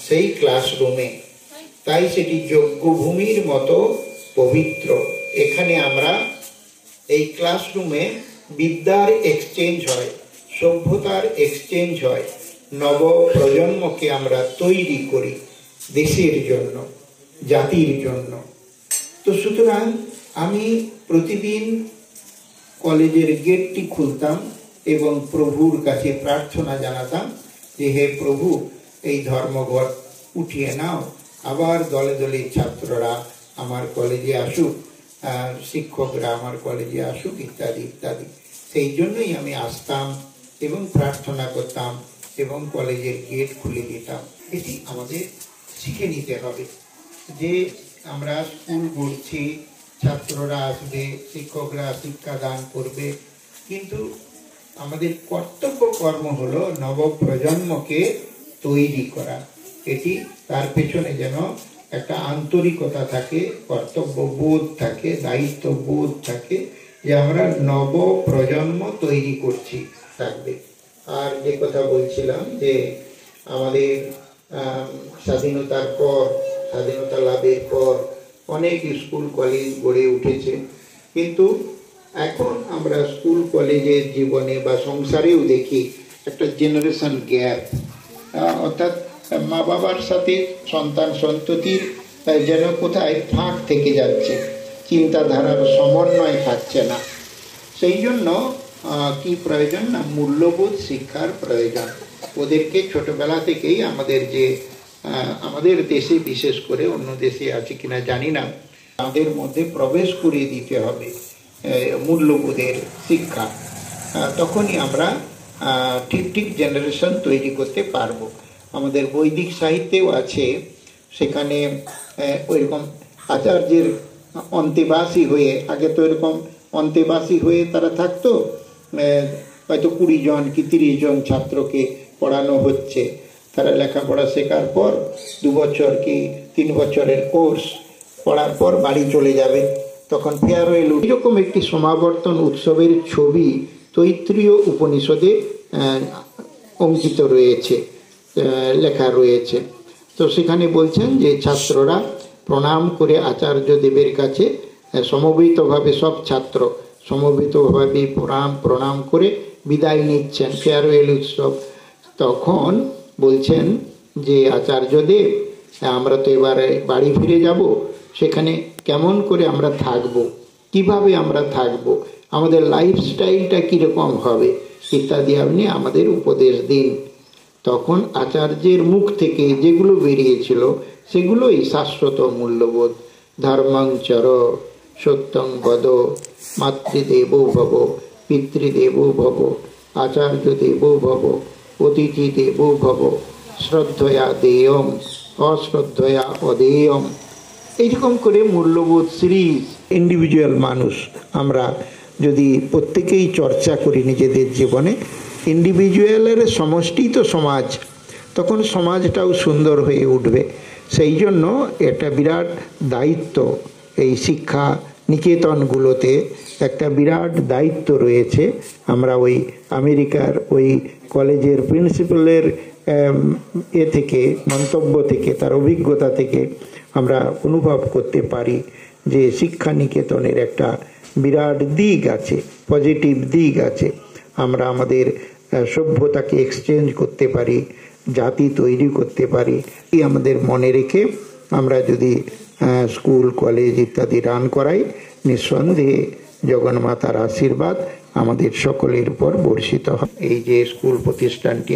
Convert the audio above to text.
সেই ক্লাসরুমে, তাই সেটি যজ্ঞভূমির মতো পবিত্র। এখানে আমরা এই ক্লাসরুমে বিদ্যার এক্সচেঞ্জ হয়, সভ্যতার এক্সচেঞ্জ হয়, নব প্রজন্মকে আমরা তৈরি করি দেশের জন্য, জাতির জন্য। তো সুতরাং আমি প্রতিদিন কলেজের গেটটি খুলতাম এবং প্রভুর কাছে প্রার্থনা জানাতাম যে হে প্রভু, এই ধর্মঘট উঠিয়ে নাও, আবার দলে দলে ছাত্ররা আমার কলেজে আসুক, শিক্ষকরা আমার কলেজে আসুক, ইত্যাদি ইত্যাদি। সেই জন্যই আমি আসতাম এবং প্রার্থনা করতাম এবং কলেজের গেট খুলে দিতাম। এটি আমাদের শিখে নিতে হবে যে আমরা স্কুল করছি, ছাত্ররা আসবে, শিক্ষকরা শিক্ষাদান করবে, কিন্তু আমাদের কর্তব্য কর্ম হলো নবপ্রজন্মকে তৈরি করা। এটি তার পেছনে যেন একটা আন্তরিকতা থাকে, কর্তব্য বোধ থাকে, দায়িত্ব বোধ থাকে, যে আমরা নব প্রজন্ম তৈরি করছি থাকবে। আর যে কথা বলছিলাম যে আমাদের স্বাধীনতার পর, স্বাধীনতা লাভের পর অনেক স্কুল কলেজ গড়ে উঠেছে, কিন্তু এখন আমরা স্কুল কলেজের জীবনে বা সংসারেও দেখি একটা জেনারেশন গ্যাপ, অর্থাৎ মা বাবার সাথে সন্তান সন্ততির যেন কোথায় ফাঁক থেকে যাচ্ছে, চিন্তাধারার সমন্বয় থাকছে না। সেই জন্য কি প্রয়োজন না, মূল্যবোধ শিক্ষার প্রয়োজন। ওদেরকে ছোটবেলা থেকেই আমাদের দেশে, বিশেষ করে অন্য দেশে আছে কিনা জানি না, তাদের মধ্যে প্রবেশ করিয়ে দিতে হবে মূল্যবোধের শিক্ষা। তখনই আমরা ঠিক জেনারেশন তৈরি করতে পারবো। আমাদের বৈদিক সাহিত্যেও আছে, সেখানে ওইরকম আচার্যের অন্তেবাসী হয়ে, আগে তো এরকম অন্তেবাসী হয়ে তারা থাকতো, হয়তো 20 জন কি 30 জন ছাত্রকে পড়ানো হচ্ছে, তারা লেখাপড়া শেখার পর 2 বছর কি 3 বছরের কোর্স পড়ার পর বাড়ি চলে যাবে, তখন ফেয়ারওয়েল। এরকম একটি সমাবর্তন উৎসবের ছবি তৈত্রীয় উপনিষদে অঙ্কিত রয়েছে, লেখা রয়েছে। তো সেখানে বলছেন যে ছাত্ররা প্রণাম করে আচার্য দেবের কাছে সমবেতভাবে, সব ছাত্র সমবেতভাবে প্রণাম করে বিদায় নিচ্ছেন, ফেয়ারওয়েল উৎসব। তখন বলছেন যে আচার্য দেব, আমরা তো এবারে বাড়ি ফিরে যাব, সেখানে কেমন করে আমরা থাকবো, কিভাবে আমরা থাকবো, আমাদের লাইফস্টাইলটা কীরকম হবে ইত্যাদি আপনি আমাদের উপদেশ দিন। তখন আচার্যের মুখ থেকে যেগুলো বেরিয়েছিল সেগুলোই শাশ্বত মূল্যবোধ। ধর্মং চর, সত্যং বদ, মাতৃদেবো ভব, পিতৃদেবো ভব, আচার্য দেবো ভব, অতিথি দেবো ভব, শ্রদ্ধয়া দেয়ম, অশ্রদ্ধয়া অদেয়ম। এইরকম করে মূল্যবোধ সিরিজ ইন্ডিভিজুয়াল মানুষ আমরা যদি প্রত্যেকেই চর্চা করি নিজেদের জীবনে, ইন্ডিভিজুয়ালের সমষ্টি তো সমাজ, তখন সমাজটাও সুন্দর হয়ে উঠবে। সেই জন্য এটা বিরাট দায়িত্ব, এই শিক্ষা নিকেতনগুলোতে একটা বিরাট দায়িত্ব রয়েছে। আমরা ওই আমেরিকার ওই কলেজের প্রিন্সিপালের থেকে, মন্তব্য থেকে, তার অভিজ্ঞতা থেকে আমরা অনুভব করতে পারি যে শিক্ষা নিকেতনের একটা বিরাট দিক আছে, পজিটিভ দিক আছে। আমরা আমাদের সভ্যতাকে এক্সচেঞ্জ করতে পারি, জাতি তৈরি করতে পারি। আমাদের মনে রেখে আমরা যদি স্কুল কলেজ ইত্যাদি রান করাই, নিঃসন্দেহে জগন্মাতার আশীর্বাদ আমাদের সকলের উপর বর্ষিত হয়। এই যে স্কুল প্রতিষ্ঠানটি